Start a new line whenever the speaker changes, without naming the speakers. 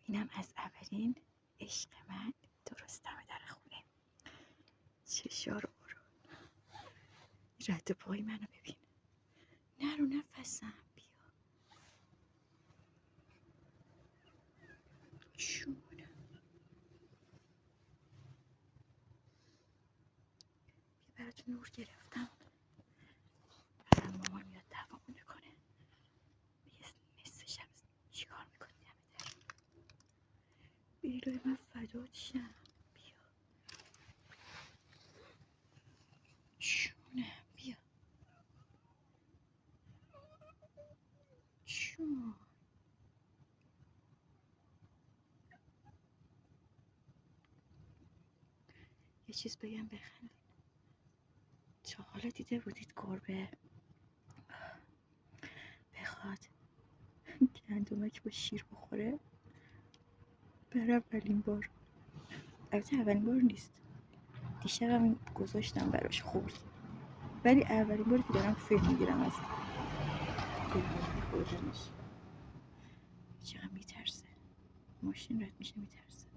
اینم از اولین عشق من. درستم در خونه. چشا رو برو. رد پای منو ببین. نرو نفسم. بیا. شونه. بیا براتون نور گرفتم. برم مامان میاد دعوامون کنه. نصف شب چیکار میکنی دم در؟ بیلوی من فدات شم. بیا. شونه. بیا. شون. یه چیز بگم بخندید. تا حالا دیده بودید گربه بخواد گندمک با شیر بخوره؟ بر اولین بار. البته اولین بار نیست، دیشبم گذاشتم براش خورد، ولی اولین باری که دارم فیلم میگیرم از گربه خوردنش. چقدر میترسه. ماشین رد میشه میترسه.